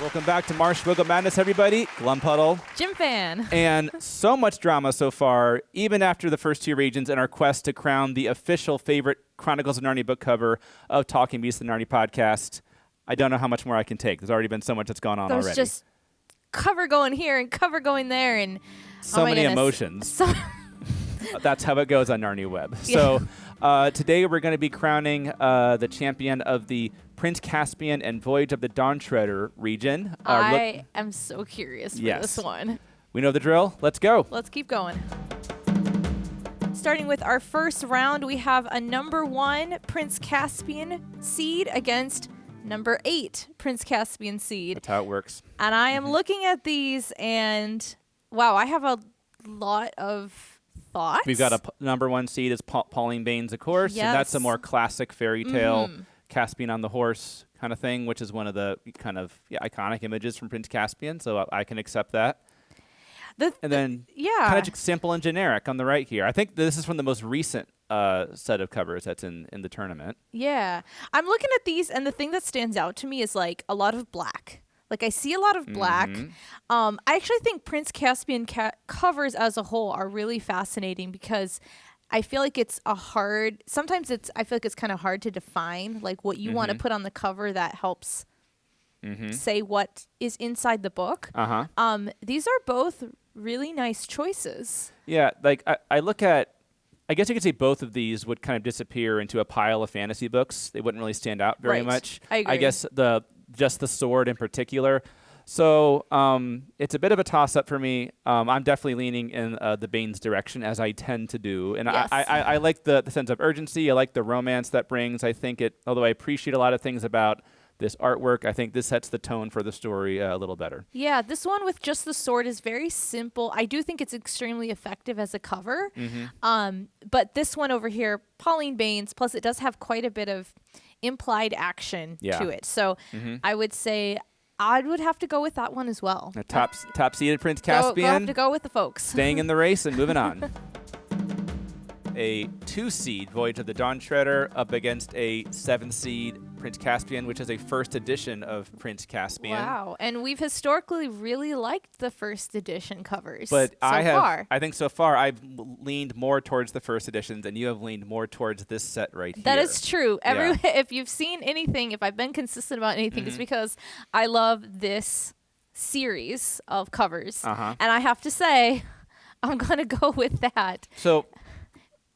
Welcome back to Marshwiggle Madness, everybody. Glum Puddle. Jim Fan. And so much drama so far, even after the first two regions in our quest to crown the official favorite Chronicles of Narnia book cover of Talking Beasts, the Narnia podcast. I don't know how much more I can take. There's already been so much that's gone on There's already. just cover going here and cover going there. And so many emotions. That's how it goes on Narnia Web. Yeah. So today we're going to be crowning the champion of the Prince Caspian and Voyage of the Dawn Treader region. I am so curious for this one. We know the drill. Let's go. Let's keep going. Starting with our first round, we have a number 1 Prince Caspian seed against number 8 Prince Caspian seed. That's how it works. And I am looking at these and, wow, I have a lot of thoughts. We've got a number 1 seed is Pauline Baines, of course. Yes. And that's a more classic fairy tale, Caspian on the horse kind of thing, which is one of the kind of iconic images from Prince Caspian. So I can accept that. And then kind of simple and generic on the right here. I think this is from the most recent set of covers that's in the tournament. Yeah. I'm looking at these, and the thing that stands out to me is like a lot of black. Like I see a lot of black. I actually think Prince Caspian covers as a whole are really fascinating because I feel like it's I feel like it's kind of hard to define like what you want to put on the cover that helps say what is inside the book. These are both really nice choices. Yeah, like I look at, I guess you could say both of these would kind of disappear into a pile of fantasy books. They wouldn't really stand out very much. I agree. I guess just the sword in particular. So it's a bit of a toss-up for me. I'm definitely leaning in the Baines direction, as I tend to do. And yes. I like the sense of urgency. I like the romance that brings. I think although I appreciate a lot of things about this artwork, I think this sets the tone for the story a little better. Yeah, this one with just the sword is very simple. I do think it's extremely effective as a cover. But this one over here, Pauline Baines, plus it does have quite a bit of implied action to it. So I would say I would have to go with that one as well. The top-seeded Prince Caspian. Have to go with the folks. Staying in the race and moving on. A 2-seed Voyage of the Dawn Treader up against a 7-seed Prince Caspian, which is a first edition of Prince Caspian. Wow. And we've historically really liked the first edition covers. But I think so far I've leaned more towards the first editions, and you have leaned more towards this set right here. That is true. If you've seen anything, if I've been consistent about anything, it's because I love this series of covers. And I have to say, I'm going to go with that. So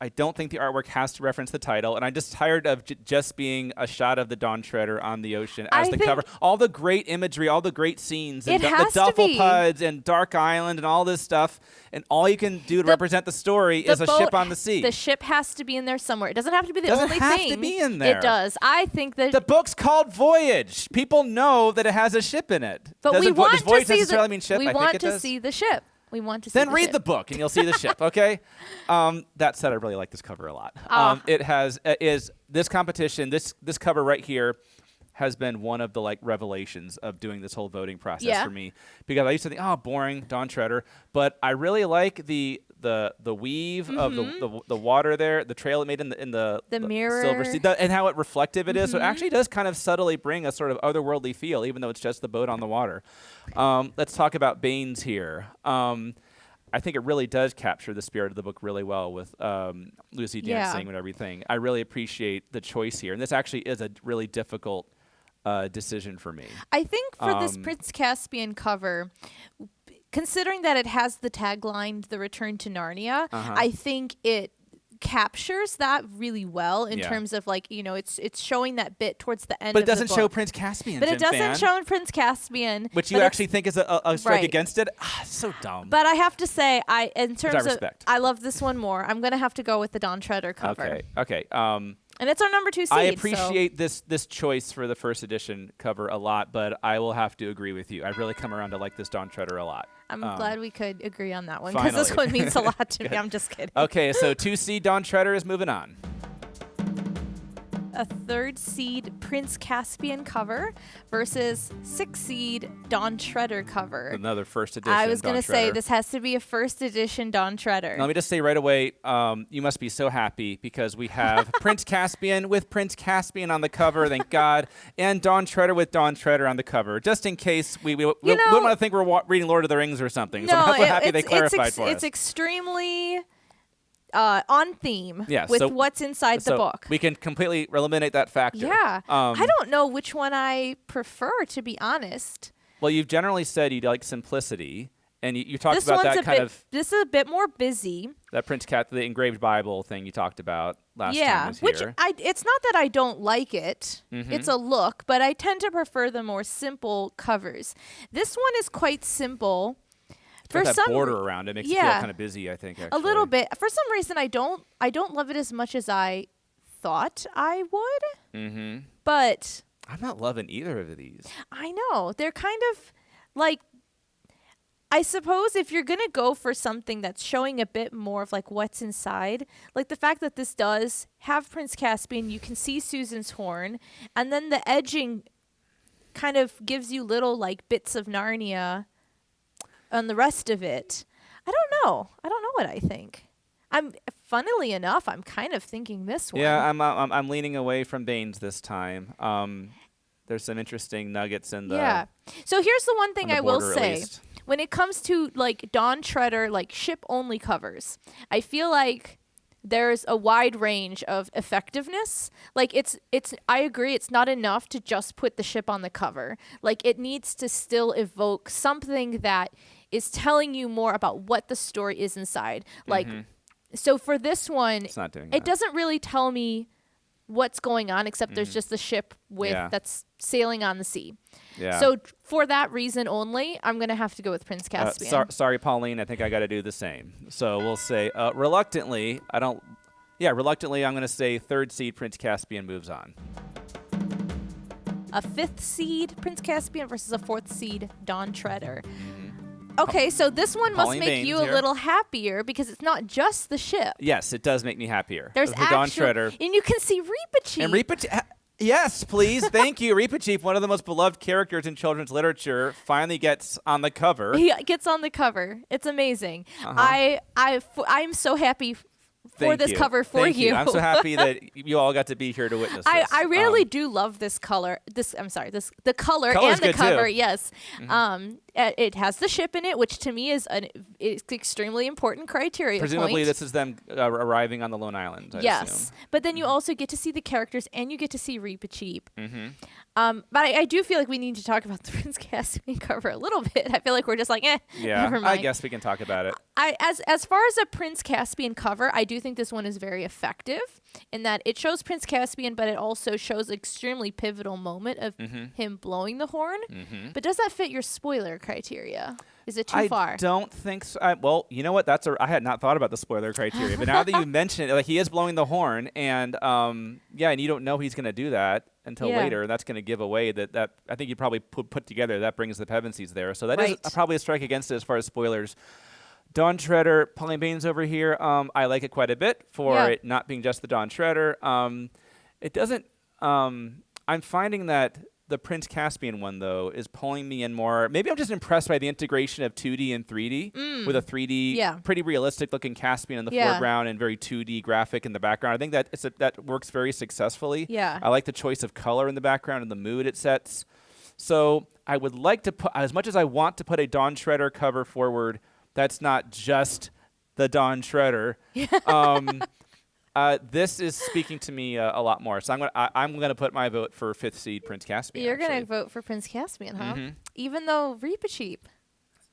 I don't think the artwork has to reference the title, and I'm just tired of just being a shot of the Dawn Treader on the ocean as the cover. All the great imagery, all the great scenes, and the duffel puds and Dark Island and all this stuff, and all you can do to represent the story is a ship on the sea. The ship has to be in there somewhere. It doesn't have to be the only thing. It doesn't have to be in there. It does. I think that the book's called Voyage. People know that it has a ship in it. But does Voyage necessarily mean ship? We I want think it to does. see the ship. We want to see Then the read ship. the book and you'll see the ship, okay? That said, I really like this cover a lot. It has this competition, this cover right here has been one of the revelations of doing this whole voting process for me, because I used to think, boring, Dawn Treader, but I really like the weave of the water there, the trail it made in the mirror, silver sea, and how reflective it is. So it actually does kind of subtly bring a sort of otherworldly feel, even though it's just the boat on the water. Let's talk about Baines here. I think it really does capture the spirit of the book really well with Lucy dancing and everything. I really appreciate the choice here, and this actually is a really difficult decision for me. I think for this Prince Caspian cover, considering that it has the tagline "The Return to Narnia," I think it captures that really well in terms of it's showing that bit towards the end. But it doesn't show Prince Caspian. But it doesn't show Prince Caspian, which you actually think is a strike against it. So dumb. But I have to say, I love this one more. I'm gonna have to go with the Dawn Treader cover. Okay. And it's our number 2 seed. I appreciate this choice for the first edition cover a lot, but I will have to agree with you. I've really come around to like this Dawn Treader a lot. I'm glad we could agree on that one, because this one means a lot to me. I'm just kidding. Okay, so 2 seed Dawn Treader is moving on. a 3rd seed Prince Caspian cover versus 6th seed Dawn Treader cover. Another first edition. I was going to say this has to be a 1st edition Dawn Treader. Now, let me just say right away, you must be so happy because we have Prince Caspian with Prince Caspian on the cover, thank God, and Dawn Treader with Dawn Treader on the cover, just in case we wouldn't want to think we're reading Lord of the Rings or something. No, so I'm so happy they clarified for us. It's extremely on theme with so, what's inside the book. We can completely eliminate that factor. Yeah. I don't know which one I prefer, to be honest. Well, you've generally said you like simplicity, and you talked about that kind of... This is a bit more busy. That Prince Cat, the engraved Bible thing you talked about last time was which here. It's not that I don't like it. Mm-hmm. It's a look, but I tend to prefer the more simple covers. This one is quite simple. For that border around it makes it feel kind of busy, I think, actually. A little bit. For some reason, I don't love it as much as I thought I would. Mm-hmm. But I'm not loving either of these. I know. They're kind of like, I suppose if you're going to go for something that's showing a bit more of like what's inside, like the fact that this does have Prince Caspian, you can see Susan's horn, and then the edging kind of gives you little like bits of Narnia on the rest of it. I don't know what I think. Funnily enough, I'm kind of thinking this one. Yeah, I'm leaning away from Baines this time. There's some interesting nuggets in the... Yeah. So here's the one thing I will say. Least. When it comes to like Dawn Treader, like ship-only covers, I feel like there's a wide range of effectiveness. Like I agree, it's not enough to just put the ship on the cover. Like it needs to still evoke something that is telling you more about what the story is inside. Like, so for this one, it's not doing it that. doesn't really tell me what's going on, except there's just the ship that's sailing on the sea. Yeah. So for that reason only, I'm going to have to go with Prince Caspian. Sorry, Pauline. I think I got to do the same. So we'll say reluctantly, I'm going to say 3rd seed Prince Caspian moves on. A 5th seed Prince Caspian versus a 4th seed Dawn Treader. Okay, so this one must Pauline make Baines you a here. little happier because it's not just the ship. Yes, it does make me happier. There's Dawn Treader. And you can see Reepicheep. And Reepicheep. Yes, please. Thank you. Reepicheep, one of the most beloved characters in children's literature, finally gets on the cover. He gets on the cover. It's amazing. I'm so happy for this cover for Thank you. I'm so happy that you all got to be here to witness this. I really do love this color. The color Color's and the good cover. too. Yes. It has the ship in it, which to me is it's extremely important criteria. Presumably, point. this is them arriving on the Lone Island. I assume. But then you also get to see the characters and you get to see Reepicheep. But I do feel like we need to talk about the Prince Caspian cover a little bit. I feel like we're just like, never mind. I guess we can talk about it. As far as a Prince Caspian cover, I do think this one is very effective in that it shows Prince Caspian, but it also shows an extremely pivotal moment of him blowing the horn. But does that fit your spoiler criteria? Is it too far? I don't think so. Well, you know what? I had not thought about the spoiler criteria, but now that you mention it, like he is blowing the horn, and and you don't know he's going to do that until later. That's going to give away that I think you probably put together. That brings the Pevensies there, so that is probably a strike against it as far as spoilers. Dawn Treader, Pauline Baines over here. I like it quite a bit for it not being just the Dawn Treader. It doesn't. I'm finding that the Prince Caspian one, though, is pulling me in more. Maybe I'm just impressed by the integration of 2D and 3D with a 3D, pretty realistic-looking Caspian in the foreground and very 2D graphic in the background. I think that works very successfully. Yeah. I like the choice of color in the background and the mood it sets. So I would like to put, as much as I want to put a Dawn Treader cover forward, that's not just the Dawn Treader. This is speaking to me a lot more. So I'm gonna put my vote for 5th seed Prince Caspian. You're gonna vote for Prince Caspian, huh? Even though Reepicheep.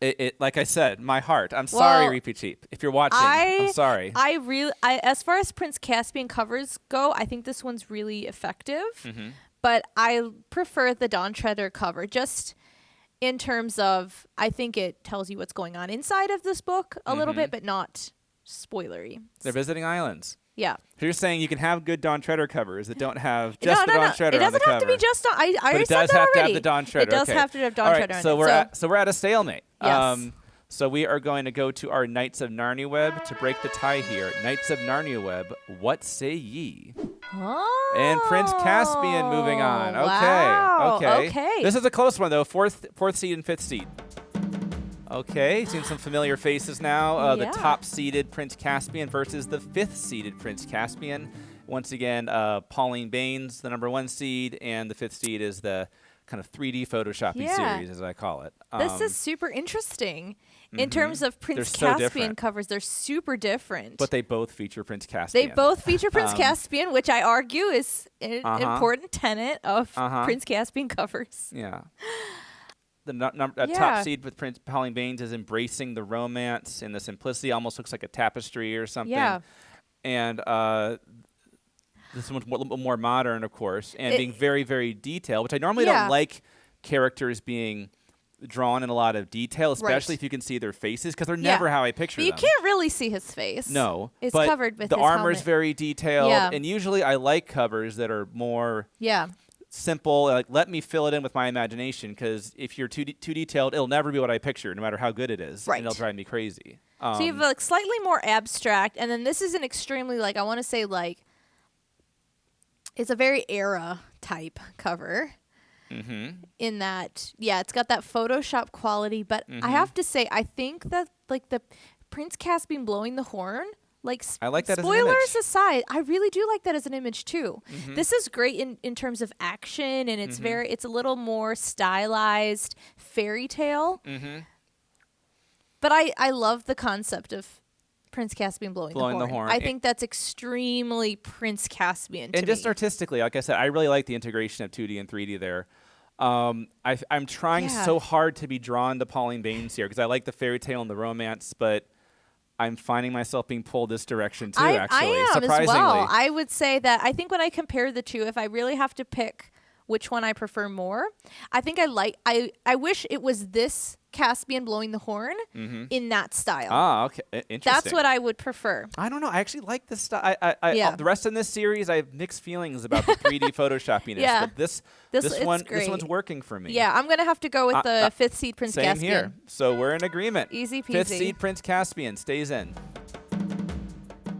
It like I said, my heart. I'm sorry, Reepicheep. If you're watching, I'm sorry. As far as Prince Caspian covers go, I think this one's really effective. But I prefer the Dawn Treader cover just in terms of I think it tells you what's going on inside of this book a little bit, but not spoilery. They're visiting islands. Yeah. So you're saying you can have good Dawn Treader covers that don't have just the Dawn Treader on the cover. It doesn't have to be just Dawn. I already said that already. But it does have to have the Dawn Treader. It does have to have Dawn Treader on it. So we're at a stalemate. Yes. So we are going to go to our Knights of Narnia web to break the tie here. Knights of Narnia web, what say ye? Oh, And Prince Caspian moving on. Okay. Wow. Okay. This is a close one, though. Fourth seed and fifth seed. Okay. Seen some familiar faces now. The Yeah. top-seeded Prince Caspian versus the fifth-seeded Prince Caspian. Once again, Pauline Baines, the number 1 seed, and the fifth seed is the kind of 3D Photoshopping series, as I call it. This is super interesting. In terms of Prince Caspian different. covers, they're super different. But they both feature Prince Caspian. They both feature Prince Caspian, which I argue is an important tenet of Prince Caspian covers. Yeah. The top seed with Prince Pauline Baines is embracing the romance and the simplicity. Almost looks like a tapestry or something. Yeah. And this one's a little more modern, of course, and being very, very detailed, which I normally don't like characters being drawn in a lot of detail, especially if you can see their faces, because they're never how I picture them. You can't really see his face. No. It's but covered with the his armor's helmet. very detailed, Yeah. and usually I like covers that are more simple. Like, let me fill it in with my imagination, because if you're too detailed, it'll never be what I picture, no matter how good it is, and it'll drive me crazy. So you have like slightly more abstract, and then this is an extremely I want to say it's a very era type cover. In that, it's got that Photoshop quality, but I have to say, I think that the Prince Caspian blowing the horn, I like that as an spoilers image. aside, I really do like that as an image too. This is great in terms of action, and it's it's a little more stylized fairy tale. But I love the concept of Prince Caspian blowing the horn. I think that's extremely Prince Caspian to and just me. artistically, like I said, I really like the integration of 2D and 3D there. I'm trying so hard to be drawn to Pauline Baines here, because I like the fairy tale and the romance, but I'm finding myself being pulled this direction too, actually. I am surprisingly. as well. I would say that I think when I compare the two, if I really have to pick which one I prefer more, I think I wish it was this Caspian blowing the horn in that style. Ah, okay. Interesting. That's what I would prefer. I don't know. I actually like this style. The rest in this series, I have mixed feelings about the 3D Photoshoppiness, but this one's working for me. Yeah, I'm gonna have to go with the fifth seed Prince Same Caspian. here. So we're in agreement. Easy peasy. Fifth seed Prince Caspian stays in.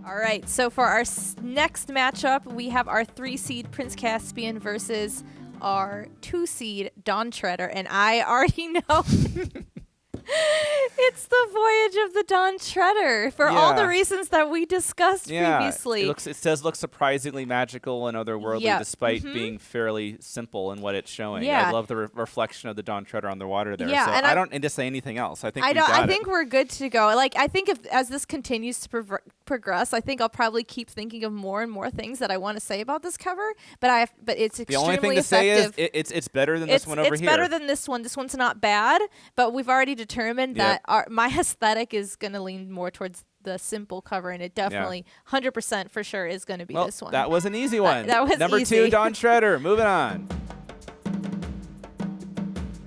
All right, so for our next matchup, we have our 3 seed Prince Caspian versus our 2 seed Dawn Treader, and I already know it's the Voyage of the Dawn Treader for all the reasons that we discussed previously. It says looks surprisingly magical and otherworldly, despite being fairly simple in what it's showing. Yeah. I love the reflection of the Dawn Treader on the water there. Yeah, so and I don't need to say anything else. I think I think we're good to go. I think as this continues to progress, I think I'll probably keep thinking of more and more things that I want to say about this cover. But it's extremely the only thing to effective. say is it's better than this one over here. It's better than this one. This one's not bad, but we've already determined that my aesthetic is going to lean more towards the simple cover, and it definitely 100% for sure is going to be this one. That was an easy one. That was Number easy. 2, Dawn Treader. Moving on.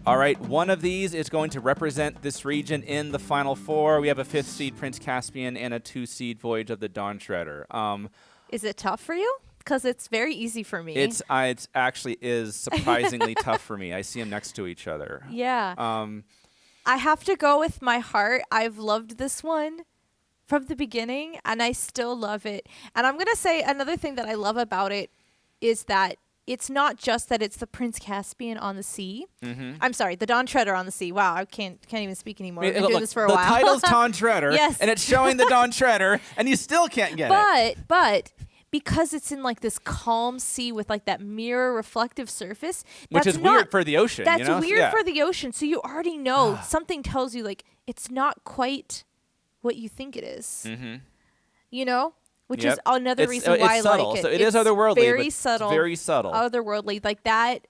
All right, one of these is going to represent this region in the Final Four. We have a 5th seed Prince Caspian and a 2 seed Voyage of the Dawn Treader. Is it tough for you? Because it's very easy for me. It's actually is surprisingly tough for me. I see them next to each other. Yeah. I have to go with my heart. I've loved this one from the beginning, and I still love it. And I'm going to say another thing that I love about it is that it's not just that it's the Prince Caspian on the sea. I'm sorry, the Dawn Treader on the sea. Wow, I can't even speak anymore. I've been doing this for a while. The title's Dawn Treader, yes. And it's showing the Dawn Treader, and you still can't get it. But because it's in this calm sea with that mirror reflective surface, which is weird for the ocean. That's weird for the ocean. So you already know something tells you it's not quite what you think it is. You know, which is another reason why I subtle. like it. So it is otherworldly, very but subtle, it's very subtle. Otherworldly like that.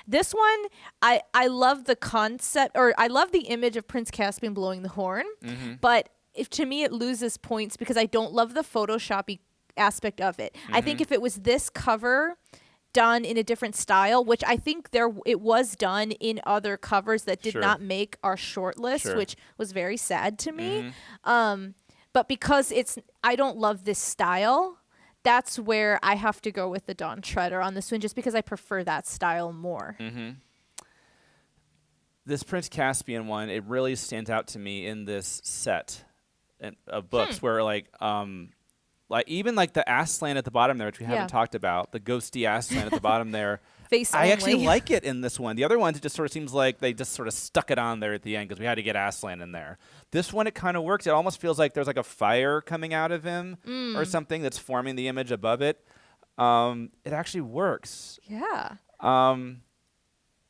This one, I love the concept, or I love the image of Prince Caspian blowing the horn, but to me it loses points because I don't love the Photoshoppy aspect of it. I think if it was this cover done in a different style, which I think it was done in other covers that did not make our short list, which was very sad to me. But because I don't love this style, that's where I have to go with the Dawn Treader on this one, just because I prefer that style more. This Prince Caspian one, it really stands out to me in this set of books where like even like the Aslan at the bottom there, which we haven't talked about, the ghosty Aslan at the bottom there. Face I only. actually like it in this one. The other ones, it just sort of seems like they just sort of stuck it on there at the end because we had to get Aslan in there. This one, it kind of works. It almost feels like there's like a fire coming out of him or something that's forming the image above it. It actually works. Yeah.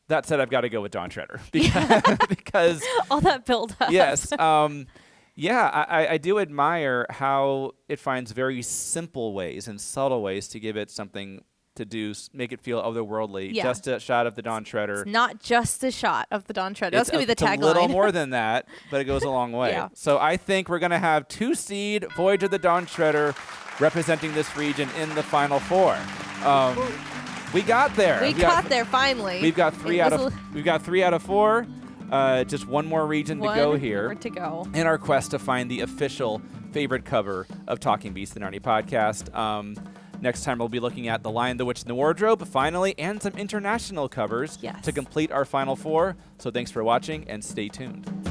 That said, I've got to go with Dawn Treader because all that build up. Yes. I do admire how it finds very simple ways and subtle ways to give it something to do, make it feel otherworldly. Yeah. Just a shot of the Dawn Treader. It's not just a shot of the Dawn Treader. That's going to be the tagline. It's a little more than that, but it goes a long way. Yeah. So I think we're going to have 2-seed Voyage of the Dawn Treader representing this region in the Final Four. We got there. We got there finally. We've got 3 out of 4. Just one more region to go here. One to go. In our quest to find the official favorite cover of Talking Beasts, the Narnia podcast. Next time we'll be looking at The Lion, the Witch, and the Wardrobe, finally, and some international covers to complete our Final Four. So thanks for watching, and stay tuned.